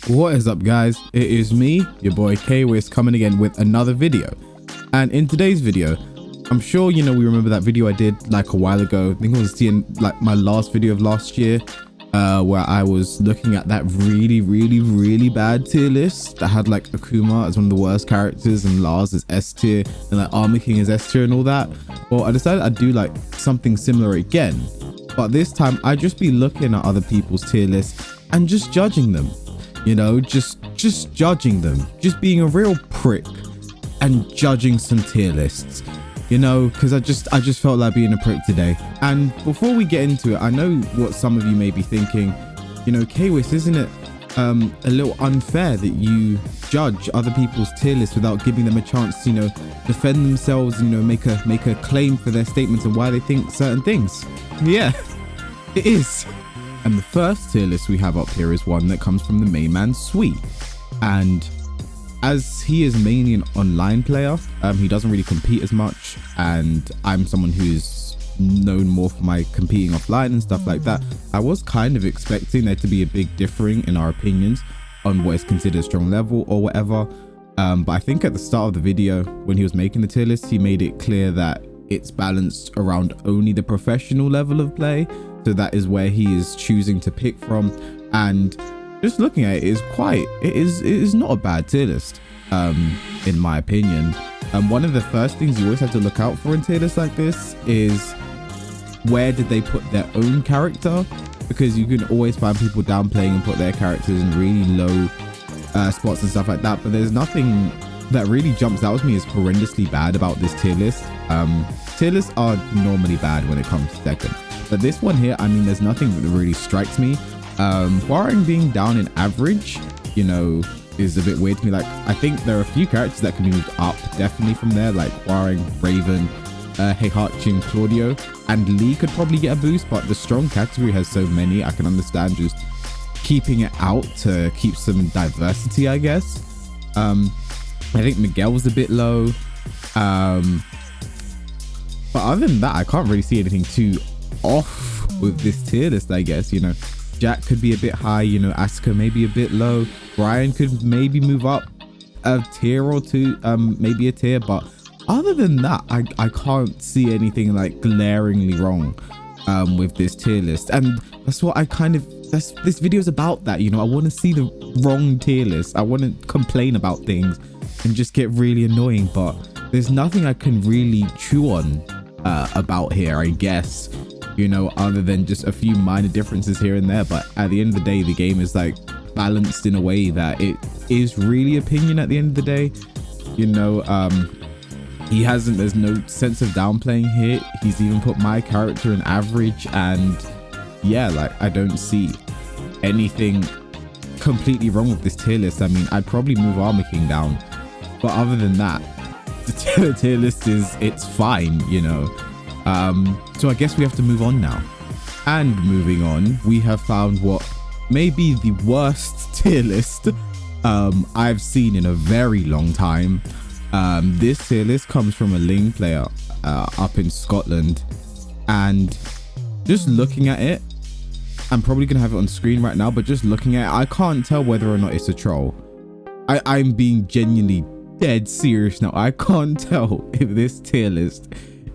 What is up, guys? It is me, your boy Kwis, coming again with another video. And in today's video, I'm sure we remember that video I did like a while ago. I think it was like my last video of last year, where I was looking at that really bad tier list that had like Akuma as one of the worst characters and Lars as S tier and like Army King as S tier and all that. Well, I decided I'd do like something similar again, but this time I'd just be looking at other people's tier lists and just judging them. Just judging them, just being a real prick and judging some tier lists, because I just felt like being a prick today. And before we get into it, I know what some of you may be thinking, Kwis, isn't it a little unfair that you judge other people's tier lists without giving them a chance to defend themselves, make a claim for their statements and why they think certain things? Yeah, it is. And the first tier list we have up here is one that comes from TheMainManSwe. And as he is mainly an online player, he doesn't really compete as much. And I'm someone who's known more for my competing offline and stuff like that. I was kind of expecting there to be a big differing in our opinions on what is considered a strong level or whatever. But I think at the start of the video, when he was making the tier list, he made it clear that it's balanced around only the professional level of play. So that is where he is choosing to pick from, and just looking at it is not a bad tier list, in my opinion. One of the first things you always have to look out for in tier lists like this is where did they put their own character, because you can always find people downplaying and put their characters in really low spots and stuff like that. But there's nothing that really jumps out at me as horrendously bad about this tier list. Tier lists are normally bad when it comes to Tekken, but this one here, I mean, there's nothing that really strikes me. Warring being down in average, is a bit weird to me. Like, I think there are a few characters that can be moved up definitely from there, like Warring, Raven, Heihachi and Claudio, and Lee could probably get a boost, but the strong category has so many, I can understand just keeping it out to keep some diversity, I guess. I think Miguel was a bit low. But other than that, I can't really see anything too off with this tier list, I guess. Jack could be a bit high, Asuka maybe a bit low. Brian could maybe move up a tier or two, maybe a tier, but other than that, I can't see anything like glaringly wrong with this tier list. And that's what this video is about, that I want to see the wrong tier list. I want to complain about things and just get really annoying, but there's nothing I can really chew on about here, I guess, other than just a few minor differences here and there. But at the end of the day, the game is like balanced in a way that it is really opinion at the end of the day. There's no sense of downplaying here. He's even put my character in average, and yeah, like, I don't see anything completely wrong with this tier list. I mean, I'd probably move Army King down, but other than that, the tier list it's fine, so I guess we have to move on now. And moving on, we have found what may be the worst tier list I've seen in a very long time. This tier list comes from a Ling player up in Scotland, and just looking at it, I'm probably gonna have it on screen right now, but just looking at it, I can't tell whether or not it's a troll. I'm being genuinely dead serious now. I can't tell if this tier list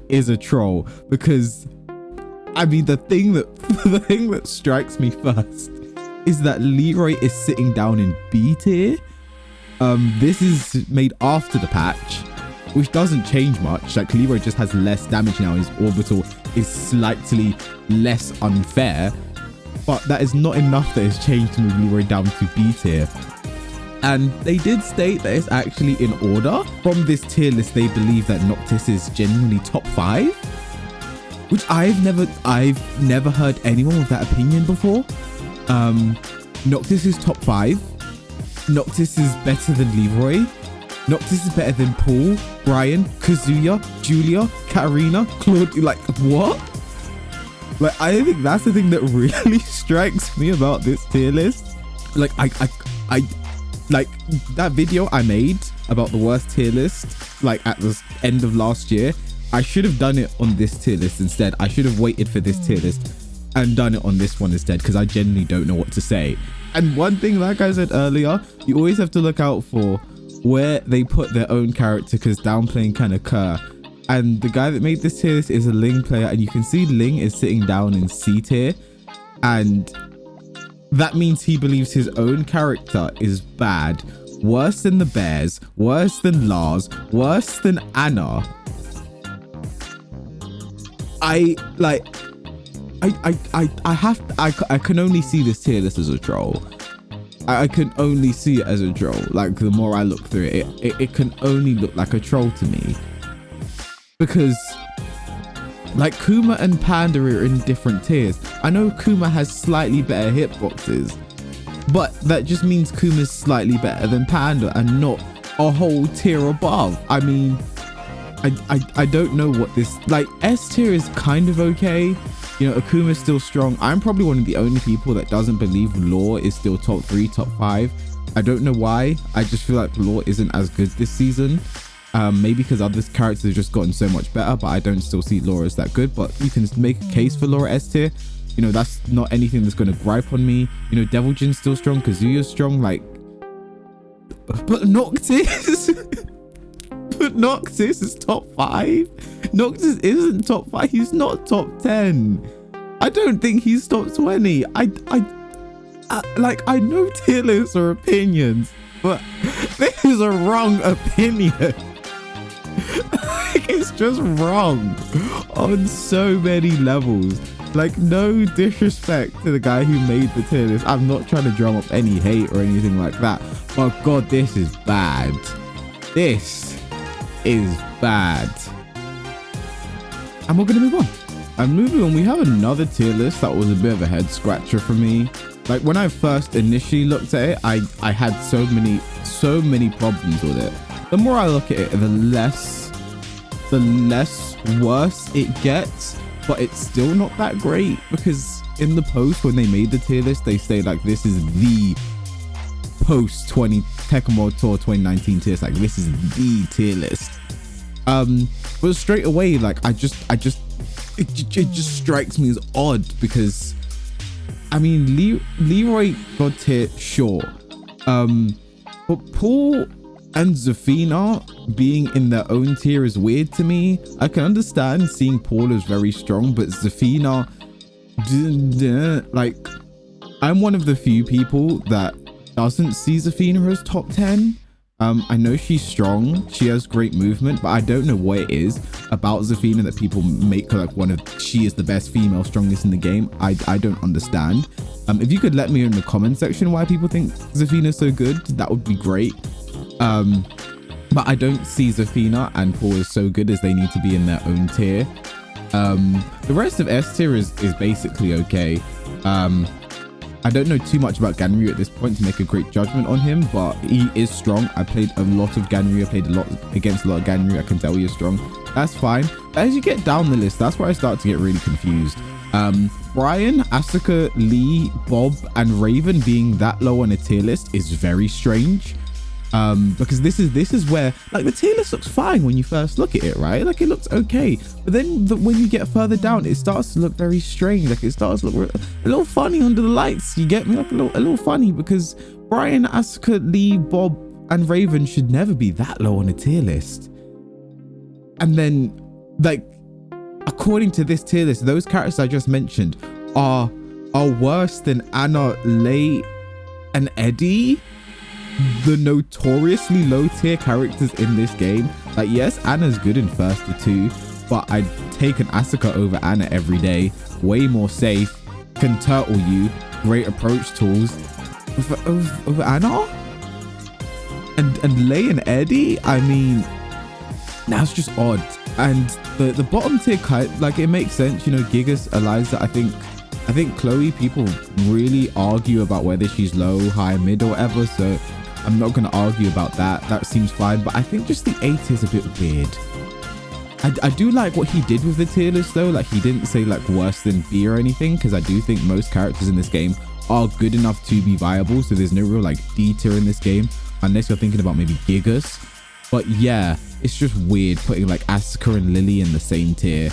is a troll, because I mean, the thing that strikes me first is that Leroy is sitting down in B tier. This is made after the patch, which doesn't change much. Like, Leroy just has less damage now. His orbital is slightly less unfair, but that is not enough that has changed to move Leroy down to B tier. And they did state that it's actually in order. From this tier list, they believe that Noctis is genuinely top 5, which I've never heard anyone with that opinion before. Noctis is top 5. Noctis is better than Leroy. Noctis is better than Paul, Brian, Kazuya, Julia, Katarina, Claude. Like, what? Like, I think that's the thing that really strikes me about this tier list. Like, like, that video I made about the worst tier list, like at the end of last year, I should have done it on this tier list instead. I should have waited for this tier list and done it on this one instead, because I genuinely don't know what to say. And one thing, like I said earlier, you always have to look out for where they put their own character, because downplaying can occur. And the guy that made this tier list is a Ling player, and you can see Ling is sitting down in C tier, and that means he believes his own character is bad, worse than the Bears, worse than Lars, worse than Anna. I can only see this tier list as a troll. I can only see it as a troll. Like, the more I look through it, it can only look like a troll to me. Because, like, Kuma and Panda are in different tiers. I know Kuma has slightly better hitboxes, but that just means Kuma's slightly better than Panda and not a whole tier above. I mean, I don't know what this, like, S tier is kind of okay. You know, Akuma's still strong. I'm probably one of the only people that doesn't believe Law is still top 3, top 5. I don't know why. I just feel like Law isn't as good this season. Maybe because other characters have just gotten so much better, but I don't still see Laura as that good. But you can make a case for Laura S tier. You know, that's not anything that's going to gripe on me. You know, Devil Jin's still strong, Kazuya's strong, like, but Noctis but Noctis is top 5. Noctis isn't top 5. He's not top 10. I don't think he's top 20. I know tier lists are opinions, but this is a wrong opinion. Like, it's just wrong on so many levels. Like, no disrespect to the guy who made the tier list. I'm not trying to drum up any hate or anything like that, but God, this is bad. This is bad. And we're gonna move on. And moving on, we have another tier list that was a bit of a head scratcher for me. Like, when I first initially looked at it, I had so many problems with it. The more I look at it, the less worse it gets, but it's still not that great, because in the post when they made the tier list, they say like, this is the post Tekken World Tour 2019 tier list. Like, this is the tier list. But straight away, like, it just strikes me as odd, because I mean, Leroy got tier, sure, but Paul and Zafina being in their own tier is weird to me. I can understand seeing Paul as very strong, but Zafina, like, I'm one of the few people that doesn't see Zafina as top 10. I know she's strong, she has great movement, but I don't know what it is about Zafina that people make her like she is the best female, strongest in the game. I don't understand. If you could let me know in the comment section why people think Zafina's so good, that would be great. But I don't see Zafina and Paul as so good as they need to be in their own tier. The rest of S tier is basically okay. I don't know too much about Ganryu at this point to make a great judgment on him, but he is strong. I played a lot of Ganryu. I played against a lot of Ganryu. I can tell he is strong. That's fine. But as you get down the list, that's where I start to get really confused. Brian, Asuka, Lee, Bob, and Raven being that low on a tier list is very strange. Because this is where, like, the tier list looks fine when you first look at it, right? Like, it looks okay, but then when you get further down, it starts to look very strange. Like, it starts to look a little funny under the lights. You get me? Like, a little funny, because Brian, Asuka, Lee, Bob, and Raven should never be that low on a tier list. And then, like, according to this tier list, those characters I just mentioned are worse than Anna, Lei, and Eddie, the notoriously low tier characters in this game. Like, yes, Anna's good in first to 2, but I'd take an Asuka over Anna every day. Way more safe, can turtle you, great approach tools over Anna. And Lei and Eddie, I mean, that's just odd. And the bottom tier, like, it makes sense, you know, Gigas, Eliza. I think Chloe, people really argue about whether she's low, high, mid, or whatever, so I'm not going to argue about that. That seems fine, but I think just the A tier is a bit weird. I do like what he did with the tier list though. Like, he didn't say like worse than B or anything, because I do think most characters in this game are good enough to be viable, so there's no real like D tier in this game, unless you're thinking about maybe Gigas. But yeah, it's just weird putting like Asuka and Lily in the same tier,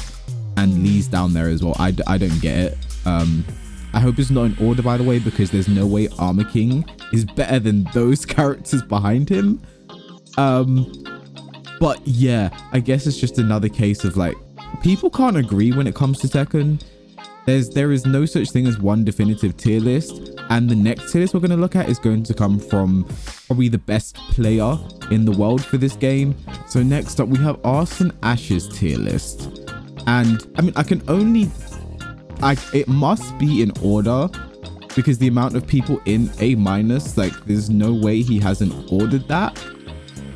and Lee's down there as well. I don't get it. I hope it's not in order, by the way, because there's no way Armor King is better than those characters behind him. But yeah, I guess it's just another case of like, people can't agree when it comes to Tekken. There is no such thing as one definitive tier list, and the next tier list we're going to look at is going to come from probably the best player in the world for this game. So next up we have Arslan Ash's tier list, and I mean, it must be in order because the amount of people in A-, like there's no way he hasn't ordered that.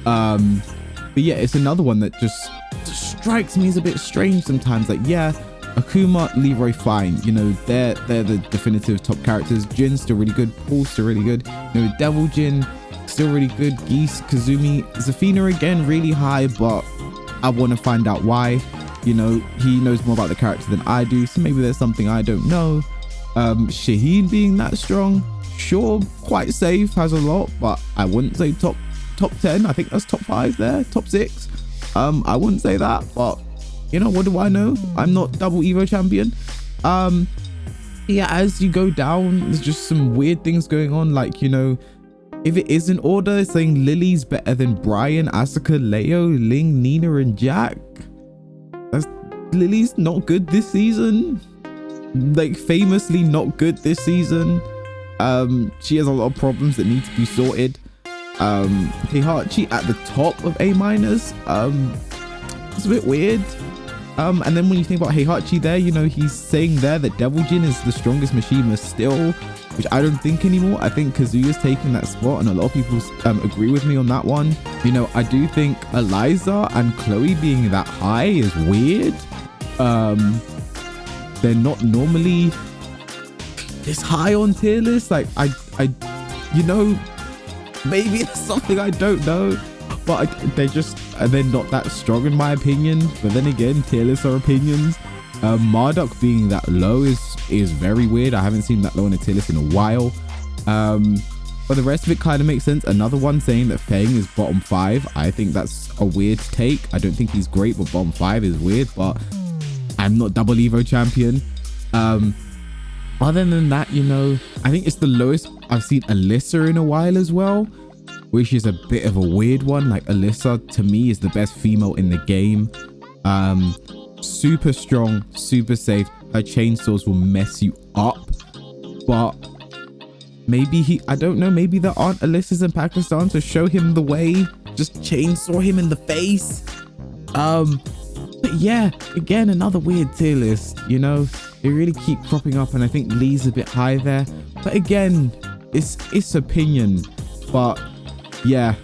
But yeah, it's another one that just strikes me as a bit strange sometimes. Like, yeah, Akuma, Leroy, fine, you know, they're the definitive top characters. Jin's still really good, Paul's still really good, you know, Devil Jin still really good, Geese, Kazumi, Zafina again really high, but I want to find out why. You know, he knows more about the character than I do, so maybe there's something I don't know. Shaheen being that strong, sure, quite safe, has a lot, but I wouldn't say top 10. I think that's top 5 there, top 6. I wouldn't say that, but you know, what do I know? I'm not double Evo champion. Yeah, as you go down, there's just some weird things going on. Like, you know, if it is in order, it's saying Lily's better than Brian, Asuka, Leo, Ling, Nina, and Jack. Lily's not good this season. Like, famously not good this season. She has a lot of problems that need to be sorted. Heihachi at the top of A-. It's a bit weird. And then when you think about Heihachi there, you know, he's saying there that Devil Jin is the strongest Mishima still, which I don't think anymore. I think Kazuya's taking that spot, and a lot of people agree with me on that one. You know, I do think Eliza and Chloe being that high is weird. They're not normally this high on tier lists. Like, I you know, maybe it's something I don't know, but they're not that strong in my opinion. But then again, tier lists are opinions. Marduk being that low is very weird. I haven't seen that low on a tier list in a while. But the rest of it kind of makes sense. Another one saying that Feng is bottom 5. I think that's a weird take. I don't think he's great, but bottom 5 is weird. But I'm not double Evo champion. Other than that, you know, I think it's the lowest I've seen Alyssa in a while as well, which is a bit of a weird one. Like, Alyssa to me is the best female in the game. Super strong, super safe. Her chainsaws will mess you up, but maybe I don't know, maybe there aren't Alyssas in Pakistan, so show him the way, just chainsaw him in the face. But yeah, again, another weird tier list, you know, they really keep cropping up, and I think Lee's a bit high there, but again, it's opinion. But yeah,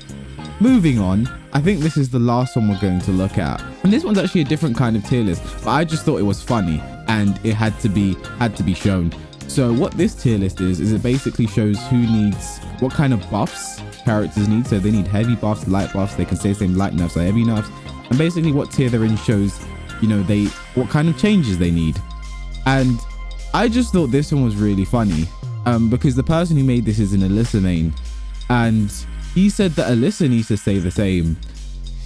moving on, I think this is the last one we're going to look at, and this one's actually a different kind of tier list, but I just thought it was funny and it had to be shown. So what this tier list is it basically shows who needs what kind of buffs characters need. So they need heavy buffs, light buffs, they can say the same light nerfs or heavy nerfs, and basically what tier they're in shows, you know, what kind of changes they need. And I just thought this one was really funny, because the person who made this is an Alyssa main, and he said that Alyssa needs to stay the same,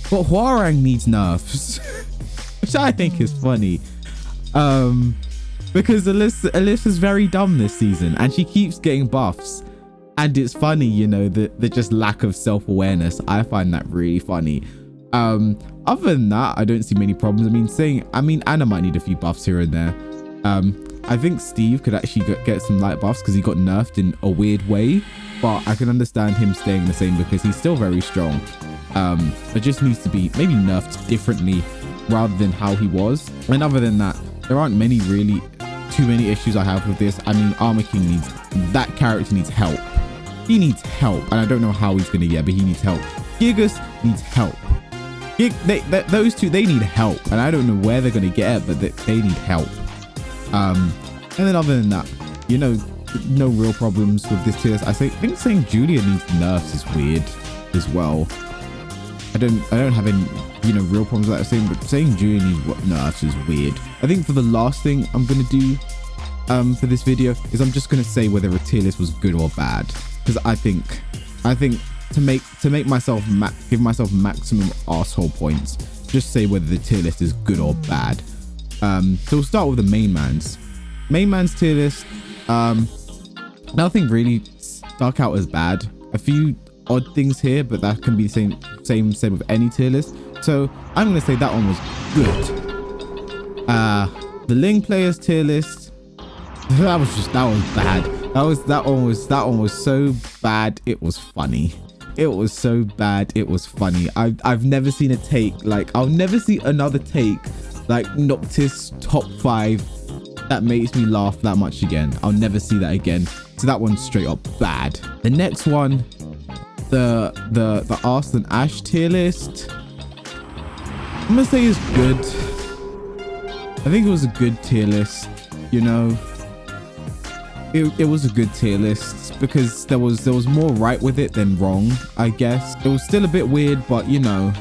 but Hwoarang needs nerfs, which I think is funny, because Alyssa's very dumb this season, and she keeps getting buffs, and it's funny, you know, the just lack of self-awareness. I find that really funny. Other than that, I don't see many problems. I mean, Anna might need a few buffs here and there. I think Steve could actually get some light buffs because he got nerfed in a weird way, but I can understand him staying the same because he's still very strong. It just needs to be maybe nerfed differently rather than how he was. And other than that, there aren't too many issues I have with this. I mean, Armor King that character needs help. He needs help, and I don't know how he's gonna get, but he needs help. Gigas needs help. Those two, they need help, and I don't know where they're gonna get it, but they need help. And then other than that, you know, no real problems with this tier list. I think saying Julia needs nerfs is weird as well. I don't have any, you know, real problems with that. But saying Julia needs nerfs is weird. I think for the last thing I'm gonna do for this video is I'm just gonna say whether a tier list was good or bad, because I think to make myself give myself maximum asshole points, just say whether the tier list is good or bad. So we'll start with the main mans. Main man's tier list, nothing really stuck out as bad. A few odd things here, but that can be the same with any tier list. So I'm gonna say that one was good. The Ling players tier list, that was bad. That one was so bad it was funny. It was so bad it was funny. I've never seen a take, like I'll never see another take like Noctis top 5 that makes me laugh that much again. I'll never see that again. So that one's straight up bad. The next one, the Arslan Ash tier list, I'm gonna say is good. I think it was a good tier list, you know. It was a good tier list because there was more right with it than wrong, I guess. It was still a bit weird, but you know,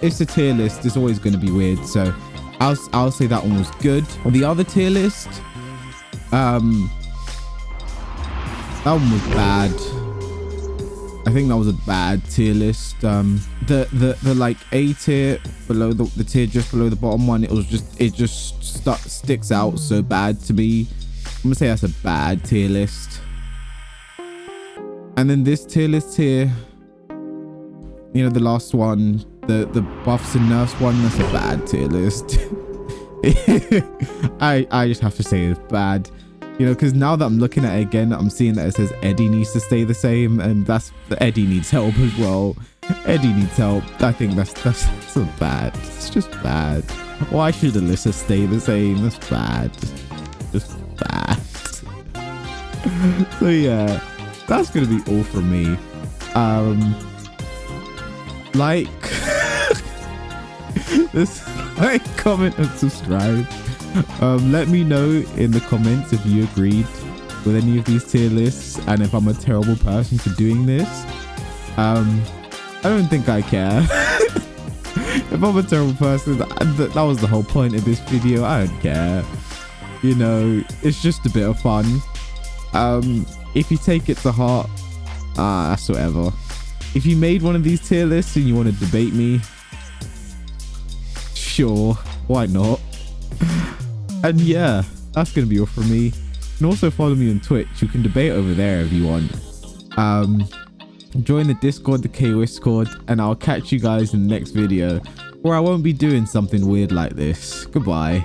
it's a tier list, it's always going to be weird. So I'll say that one was good. On the other tier list, that one was bad. I think that was a bad tier list. The like A tier below the tier just below the bottom one, it just sticks out so bad to me. I'm gonna say that's a bad tier list. And then this tier list here, you know, the last one, the buffs and nerfs one, that's a bad tier list. I just have to say it's bad, you know, because now that I'm looking at it again, I'm seeing that it says Eddie needs to stay the same, and Eddie needs help as well. Eddie needs help. I think that's so bad. It's just bad. Why should Alyssa stay the same? That's bad. Just bad. So yeah, that's gonna be all from me. Like comment and subscribe. Let me know in the comments if you agreed with any of these tier lists and if I'm a terrible person for doing this. I don't think I care. If I'm a terrible person, that was the whole point of this video. I don't care, you know, it's just a bit of fun. If you take it to heart, that's whatever. If you made one of these tier lists and you want to debate me, sure, why not? And yeah, that's gonna be all from me. You can also follow me on Twitch. You can debate over there if you want. Join the Discord, the K-Discord, and I'll catch you guys in the next video where I won't be doing something weird like this. Goodbye.